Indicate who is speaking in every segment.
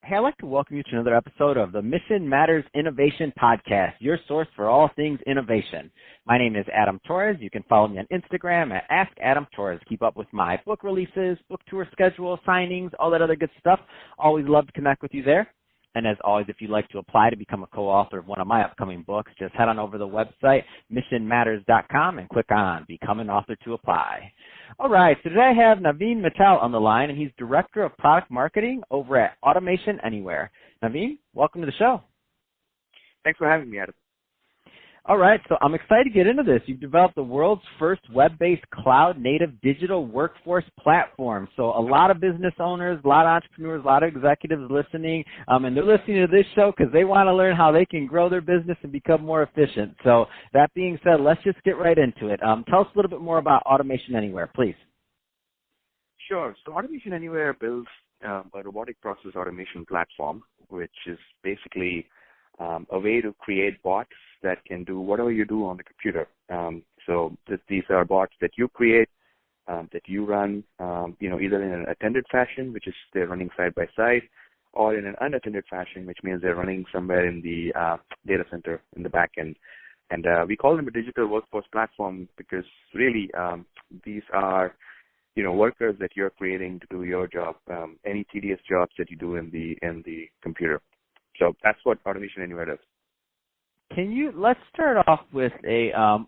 Speaker 1: Hey, I'd like to welcome you to another episode of the Mission Matters Innovation Podcast, your source for all things innovation. My name is Adam Torres. You can follow me on Instagram at AskAdamTorres. Keep up with my book releases, book tour schedule, signings, all that other good stuff. Always love to connect with you there. And as always, if you'd like to apply to become a co-author of one of my upcoming books, just head on over to the website, missionmatters.com, and click on Become an Author to apply. All right, so today I have Navin Mittal on the line, and he's Director of Product Marketing over at Automation Anywhere. Navin, welcome to the show.
Speaker 2: Thanks for having me, Adam.
Speaker 1: All right, so I'm excited to get into this. You've developed the world's first web-based cloud-native digital workforce platform. So a lot of business owners, a lot of entrepreneurs, a lot of executives listening, and they're listening to this show because they want to learn how they can grow their business and become more efficient. So that being said, let's just get right into it. Tell us a little bit more about Automation Anywhere, please.
Speaker 2: Sure. So Automation Anywhere builds a robotic process automation platform, which is basically a way to create bots that can do whatever you do on the computer. So these are bots that you create, that you run, either in an attended fashion, which is they're running side by side, or in an unattended fashion, which means they're running somewhere in the data center in the back end. And we call them a digital workforce platform because really these are workers that you're creating to do your job, any tedious jobs that you do in the computer. So that's what Automation Anywhere does.
Speaker 1: Let's start off with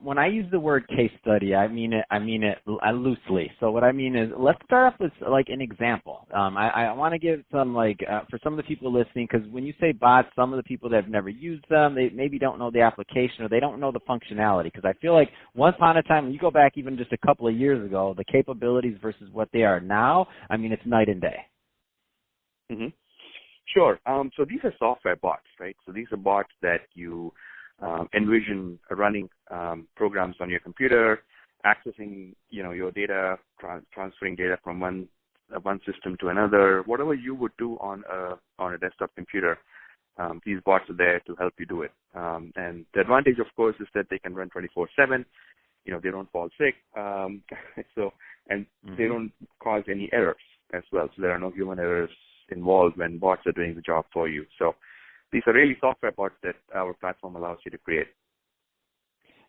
Speaker 1: when I use the word case study, I mean it loosely. So what I mean is, let's start off with like an example. I want to give some for some of the people listening, because when you say bots, some of the people that have never used them, they maybe don't know the application or they don't know the functionality. Because I feel like once upon a time, when you go back even just a couple of years ago, the capabilities versus what they are now, it's night and day.
Speaker 2: Mm-hmm. Sure. So these are software bots, right? So these are bots that you envision running programs on your computer, accessing, your data, transferring data from one system to another, whatever you would do on a desktop computer. These bots are there to help you do it. And the advantage, of course, is that they can run 24/7. They don't fall sick, they don't cause any errors as well. So there are no human errors involved when bots are doing the job for you. So these are really software bots that our platform allows you to create.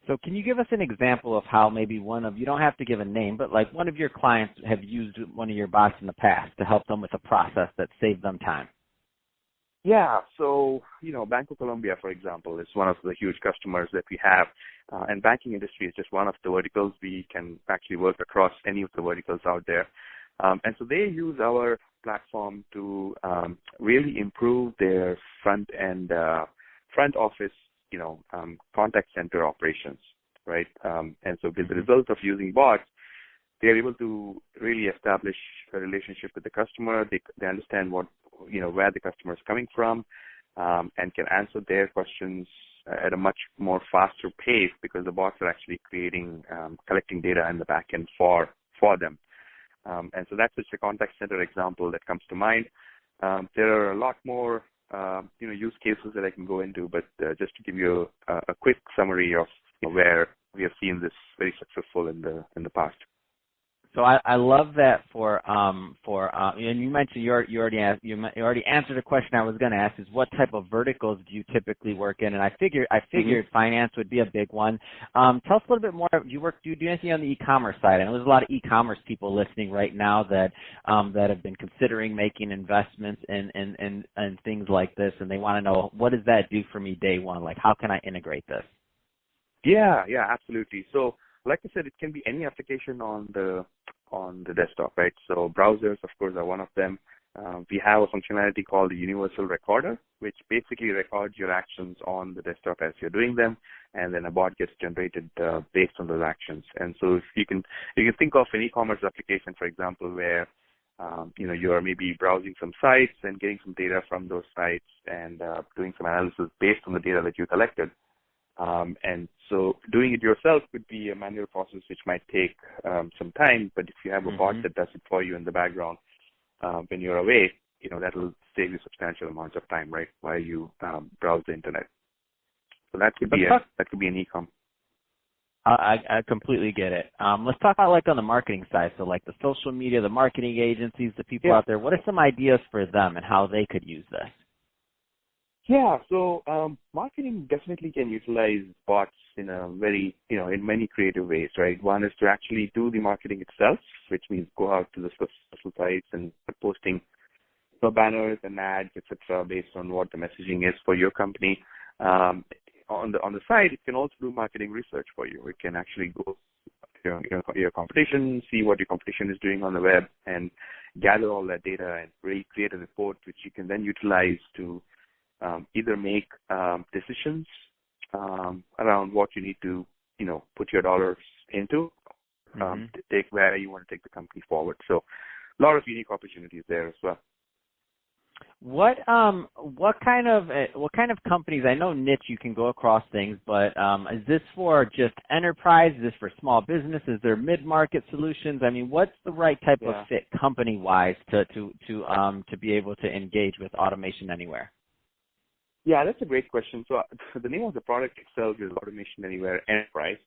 Speaker 1: So can you give us an example of how maybe you don't have to give a name, but like one of your clients have used one of your bots in the past to help them with a process that saved them time?
Speaker 2: Yeah, so, Bank of Colombia, for example, is one of the huge customers that we have. And banking industry is just one of the verticals. We can actually work across any of the verticals out there. And so they use our platform to really improve their front office, contact center operations, right? And so with the result of using bots, they're able to really establish a relationship with the customer. They understand where the customer is coming from, and can answer their questions at a much more faster pace because the bots are actually collecting data in the back end for them. And so that's just a contact center example that comes to mind. There are a lot more, use cases that I can go into, but just to give you a quick summary of where we have seen this very successful in the past.
Speaker 1: So I love that and you mentioned you already answered a question I was going to ask, is what type of verticals do you typically work in? And I figured finance would be a big one. Tell us a little bit more. Do you do anything on the e-commerce side? I know there's a lot of e-commerce people listening right now that have been considering making investments in things like this, and they want to know, what does that do for me day one? Like, how can I integrate this?
Speaker 2: Yeah, absolutely. So, like I said, it can be any application on the desktop, right? So browsers, of course, are one of them. We have a functionality called the Universal Recorder, which basically records your actions on the desktop as you're doing them, and then a bot gets generated based on those actions. And so if you can think of an e-commerce application, for example, where you are maybe browsing some sites and getting some data from those sites and doing some analysis based on the data that you collected. And so doing it yourself could be a manual process which might take some time, but if you have a bot that does it for you in the background when you're away, that'll save you substantial amounts of time, right, while you browse the internet. So that could be an e-com.
Speaker 1: I completely get it. Let's talk about like on the marketing side. So like the social media, the marketing agencies, the people
Speaker 2: Yeah.
Speaker 1: out there. What are some ideas for them and how they could use this?
Speaker 2: Yeah, so marketing definitely can utilize bots in a very, in many creative ways, right? One is to actually do the marketing itself, which means go out to the social sites and posting banners and ads, etc., based on what the messaging is for your company. On the side, it can also do marketing research for you. It can actually go to your competition, see what your competition is doing on the web, and gather all that data and really create a report which you can then utilize to either make decisions around what you need to, put your dollars into, to take where you want to take the company forward. So a lot of unique opportunities there as well.
Speaker 1: What kind of companies? I know niche you can go across things, but is this for just enterprise? Is this for small business? Is there mid-market solutions? I mean, what's the right type of fit company-wise to be able to engage with Automation Anywhere?
Speaker 2: Yeah, that's a great question. So the name of the product itself is Automation Anywhere Enterprise,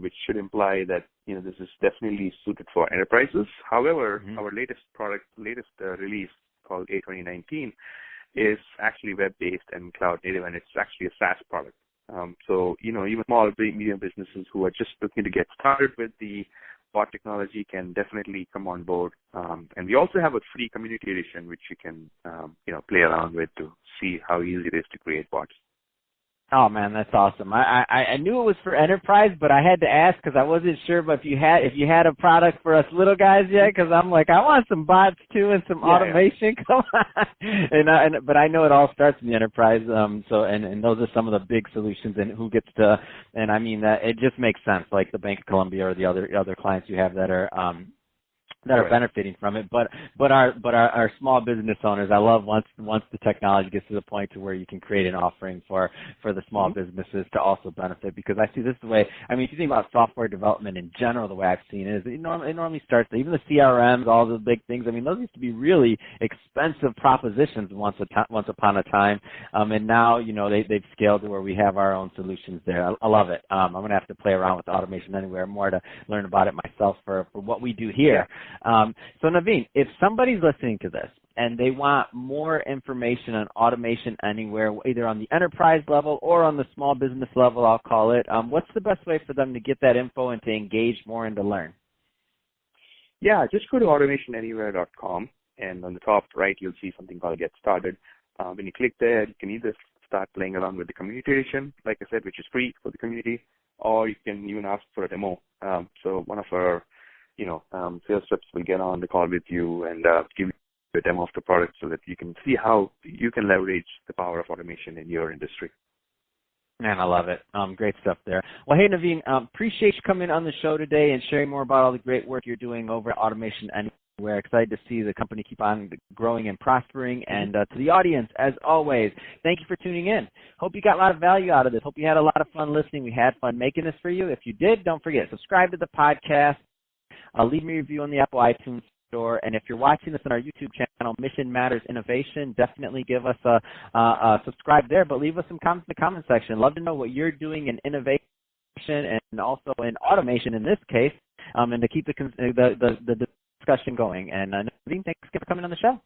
Speaker 2: which should imply that this is definitely suited for enterprises. However, our latest release called A2019 is actually web-based and cloud-native, and it's actually a SaaS product. So even small, medium businesses who are just looking to get started with the bot technology can definitely come on board. And we also have a free community edition which you can play around with to see how easy it is to create bots.
Speaker 1: Oh man, that's awesome. I knew it was for enterprise, but I had to ask because I wasn't sure. But if you had a product for us little guys yet, because I'm like, I want some bots too and some automation. Yeah. Come on, but I know it all starts in the enterprise. So those are some of the big solutions, and who gets to. And I mean that it just makes sense, like the Bank of Colombia or the other clients you have that are benefiting from it, but our small business owners, I love once the technology gets to the point to where you can create an offering for the small businesses to also benefit, because I see this the way. I mean, if you think about software development in general, the way I've seen it is it normally starts, even the CRMs, all the big things. I mean, those used to be really expensive propositions once upon a time, and now they've scaled to where we have our own solutions there. I love it. I'm gonna have to play around with Automation Anywhere more to learn about it myself for what we do here. So Navin, if somebody's listening to this and they want more information on Automation Anywhere, either on the enterprise level or on the small business level, I'll call it, what's the best way for them to get that info and to engage more and to learn?
Speaker 2: Yeah, just go to automationanywhere.com, and on the top right, you'll see something called Get Started. When you click there, you can either start playing around with the community edition, like I said, which is free for the community, or you can even ask for a demo. So one of our sales reps will get on the call with you and give you a demo of the product so that you can see how you can leverage the power of automation in your industry.
Speaker 1: Man, I love it. Great stuff there. Well, hey, Navin, appreciate you coming on the show today and sharing more about all the great work you're doing over at Automation Anywhere. Excited to see the company keep on growing and prospering. And to the audience, as always, thank you for tuning in. Hope you got a lot of value out of this. Hope you had a lot of fun listening. We had fun making this for you. If you did, don't forget, subscribe to the podcast. Leave me a review on the Apple iTunes Store, and if you're watching this on our YouTube channel, Mission Matters Innovation, definitely give us a subscribe there, but leave us some comments in the comment section. Love to know what you're doing in innovation and also in automation in this case, and to keep the discussion going. And Navin, thanks for coming on the show.